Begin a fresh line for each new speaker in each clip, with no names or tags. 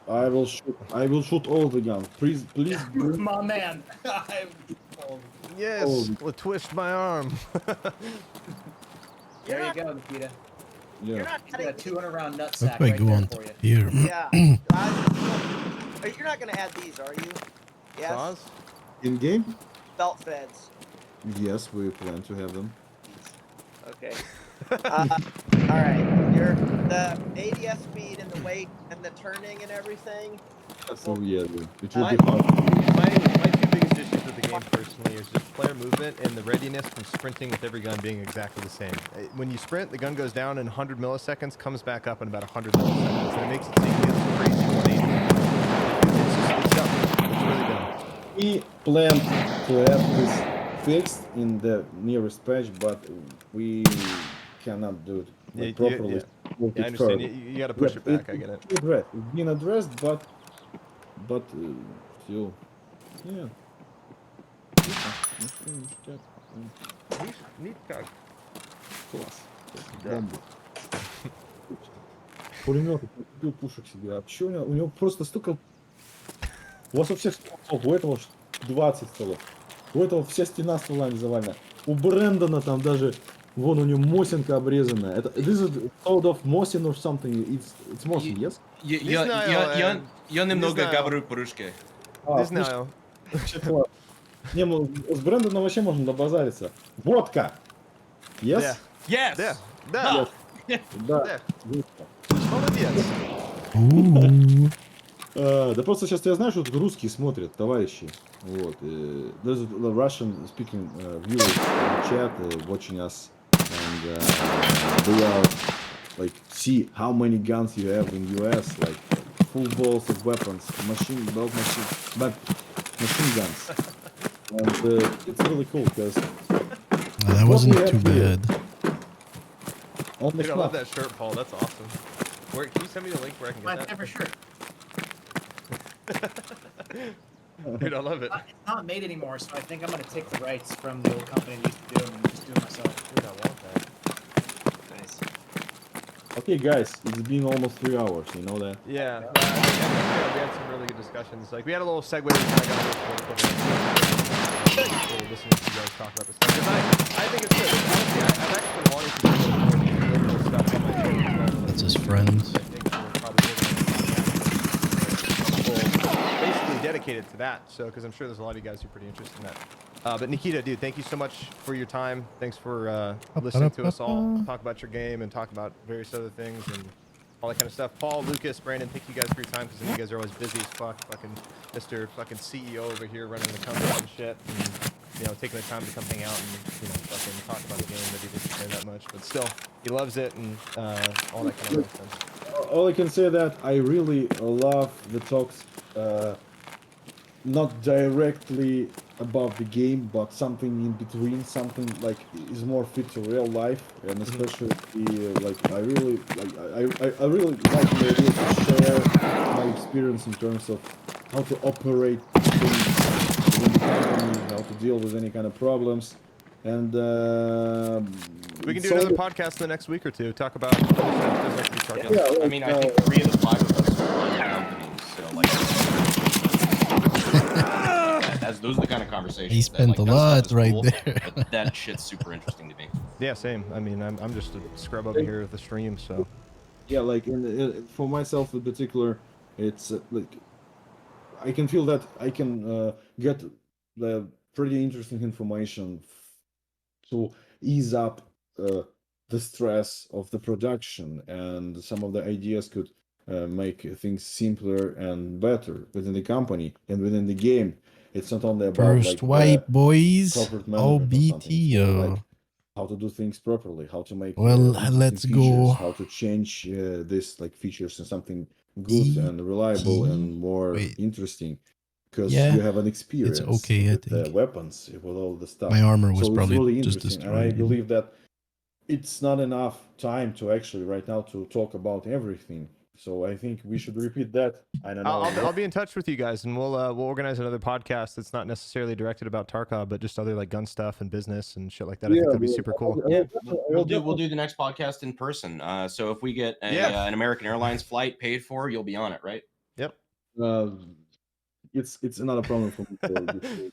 I will shoot. I will shoot all the guns. Please bring
My man.
Yes, well, twist my arm.
There you
not-
go, Nikita.
Yeah.
You're not
Got a
adding
200 round nut
What
sack
if I
right
go
there
on
for you.
here?
Yeah. You're not gonna add these, are you? Yes.
Saws?
In game?
Belt feds.
Yes, we plan to have them.
Okay. All right. You're the ADS speed and the weight and the turning and everything.
So yeah, it will
My,
be hard.
my two biggest issues with the game personally is just player movement and the readiness from sprinting with every gun being exactly the same. When you sprint, the gun goes down in 100 milliseconds, comes back up in about 100 milliseconds, and it makes it seem this crazy 180. It's dumb. It's really dumb.
We plan to have this fixed in the nearest patch, but we cannot do it
Yeah,
properly.
yeah, I understand. You got to push it back. I get it.
It's been addressed, but still, yeah. Класс. Бомба. Пулеметы, купил пушек себе. А чё у него просто столько... У вас у всех столов, у этого 20 столов. У этого вся стена стволами завалена. У Брэндона там даже... Вон у него Мосинка обрезанная. Это this is sort of Mosin or something. It's Mosin, yes?
Я немного говорю по-русски.
Не знаю.
Вообще класс. Не, ну с Брэндоном вообще можно добазариться. Водка! Yes?
Yeah.
Yes.
Да.
Да.
Молодец.
Ooh.
Да просто сейчас я знаю, что тут русские смотрят, товарищи. Вот. There's a Russian speaking viewers in the chat watching us, and they are like see how many guns you have in US, like full balls of weapons, machine guns, and it's really cool because
That wasn't too bad.
Dude, I love that shirt, Paul. That's awesome. Where can you send me the link where I can
My
get
favorite shirt.
that? Dude, I love it.
It's not made anymore, so I think I'm gonna take the rights from the old company that used to do them and just do it myself.
Dude, I want that.
Nice.
Okay, guys, it's been almost 3 hours. You know that.
Yeah, we had some really good discussions. Like we had a little segue. We kind of got into listening to you guys talk about this stuff. 'Cause I think it's good. Honestly, I've actually been wanting to do more political stuff on my channel as well.
That's his friends.
I think we're probably basically dedicated to that. So, because I'm sure there's a lot of you guys who are pretty interested in that. But Nikita, dude, thank you so much for your time. Thanks for listening to us all talk about your game and talk about various other things and all that kind of stuff. Paul, Lucas, Brandon, thank you guys for your time because you guys are always busy as fuck. Fucking Mr. fucking CEO over here running the company and shit. And, you know, taking the time to come hang out and, you know, fucking talk about the game that he doesn't play that much. But still, he loves it and all that kind of nonsense.
All I can say that I really love the talks, not directly about the game, but something in between, something like is more fit to real life, and especially like I really like the idea to share my experience in terms of how to operate things within the company, how to deal with any kind of problems, and
We can do
so-
another podcast in the next week or two. Talk about.
Yeah,
I mean, I think 3 of the 5 of us run companies, so like, those are the kind of conversations.
He spent
that, like,
a
that stuff
lot
is
right
cool,
there.
But that shit's super interesting to me.
Yeah, same. I mean, I'm just a scrub over here with the stream, so.
Yeah, like for myself in particular, it's like I can feel that I can get the pretty interesting information to ease up the stress of the production, and some of the ideas could make things simpler and better within the company and within the game. It's not only about
First
like
wipe, boys.
corporate management or something. It's more
OBTO.
like how to do things properly, how to make
Well,
interesting
let's
features,
go.
how to change this like features and something good and reliable and more
Wait.
interesting, because
Yeah,
you have an experience
okay, I
with the
think.
weapons, with all the stuff.
My armor was
So it's
probably
really
just
interesting, and I
destroyed.
believe that it's not enough time to actually right now to talk about everything. So I think we should repeat that. I don't know.
I'll be in touch with you guys, and we'll organize another podcast that's not necessarily directed about Tarkov, but just other like gun stuff and business and shit like that. I think that'd be super cool.
We'll do the next podcast in person. So if we get an American Airlines flight paid for, you'll be on it, right?
Yep.
It's another problem for me.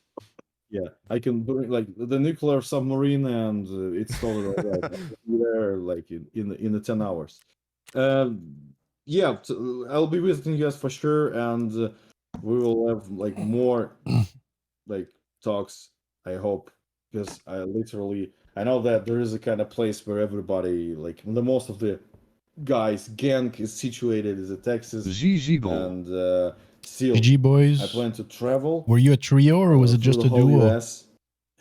Yeah, I can bring like the nuclear submarine, and it's totally alright. I can be there like in the 10 hours. Yeah, I'll be visiting you guys for sure, and we will have like more like talks. I hope, because I know that there is a kind of place where everybody, like the most of the guys gang is situated is in Texas,
GG bro.
and still
GG
I
boys.
plan to travel.
Were you a trio or was it
through
just
the
a
whole
duo?
US,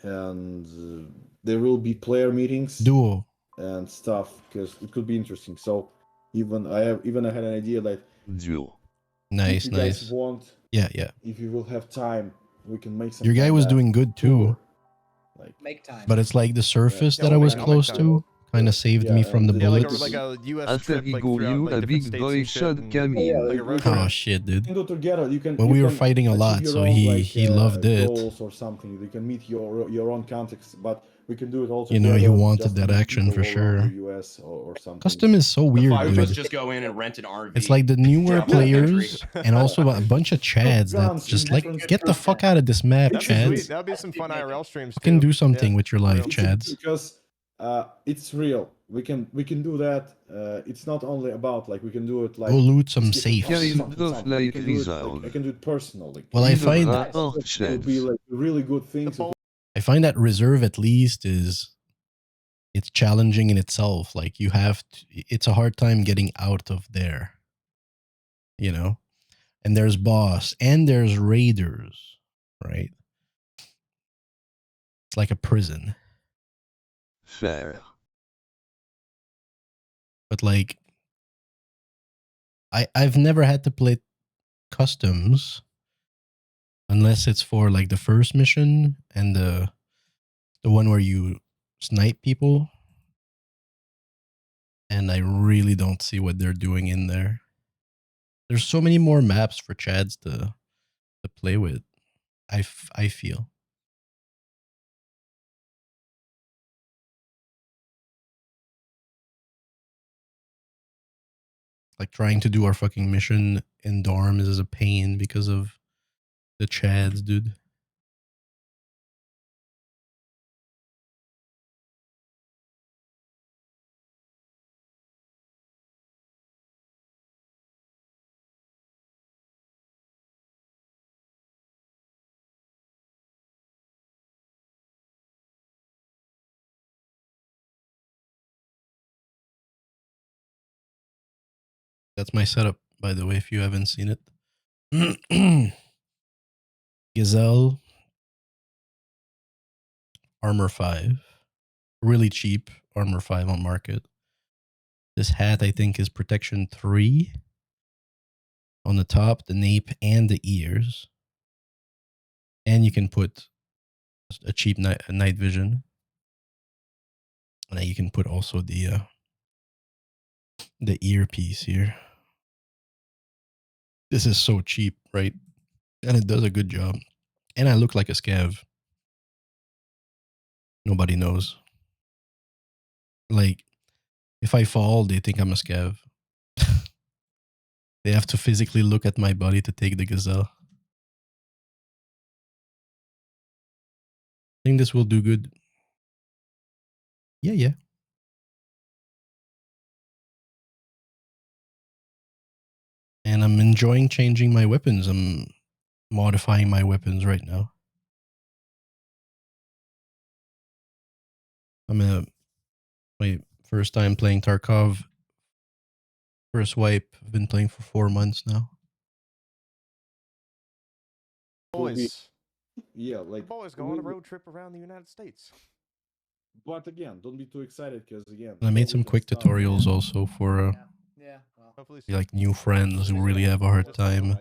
and there will be player meetings
Duo.
and stuff, because it could be interesting. So I had an idea that
Duo.
if
Nice,
you guys
nice.
want,
Yeah, yeah.
if you will have time, we can make some.
Your guy was doing good too,
tour. Like,
Make time.
but it's like the surface
Yeah,
that I
I'll
was
make
close
time.
to kind of saved
Yeah,
me from the
and
Yeah,
bullets.
like a U.S.
Alter
trip, like
ego
throughout
you,
like
a
different
big
states
boy
and shit.
shot
And,
coming.
yeah,
like a road trip.
Oh shit, dude.
you can do together. You can.
Well,
you
we were
can
fighting a
achieve
lot,
your
so
own,
he loved it.
goals or something. You can meet your own context, but we can do it all
You
together.
know, he wanted
just to
that
meet
action
people
for
all around
sure.
the US or something.
Custom is so
The
weird,
five of us
dude.
just go in and rent an RV.
It's like the newer
Drop down
players and also a bunch of chads that
guns,
just
you
like
different
get the fuck out of this map,
That'd be sweet.
chads.
That'd be some fun IRL streams.
Fucking
too.
do something
Yeah.
with your life,
Real.
chads.
Because it's real. We can do that. It's not only about like we can do it like
Go loot some
just get
safes.
Yeah,
something,
love
something. We
like
can do it,
resolve.
I can do it personally.
Well, I find
It would be like a really good thing.
The
I find that reserve at least it's challenging in itself. Like you have to, it's a hard time getting out of there. You know? And there's boss and there's raiders, right? It's like a prison.
Fair.
But like I've never had to play customs unless it's for like the first mission and the one where you snipe people. And I really don't see what they're doing in there. There's so many more maps for chads to play with. I feel. Like trying to do our fucking mission in dorms is a pain because of the chads, dude. That's my setup, by the way, if you haven't seen it. Gazelle Armor 5. Really cheap Armor 5 on market. This hat, I think, is protection 3 on the top, the nape, and the ears. And you can put a cheap night vision. And then you can put also the earpiece here. This is so cheap, right? And it does a good job. And I look like a scav. Nobody knows. Like, if I fall, they think I'm a scav. They have to physically look at my body to take the gazelle. I think this will do good. Yeah, yeah. And I'm enjoying changing my weapons. I'm modifying my weapons right now. I'm my first time playing Tarkov. First wipe. I've been playing for 4 months now.
Boys,
Yeah, like
boys go on a road trip around the United States.
But again, don't be too excited, because again,
And I made some quick tutorials also for
Yeah. Well.
Hopefully,
like new friends who really have a hard time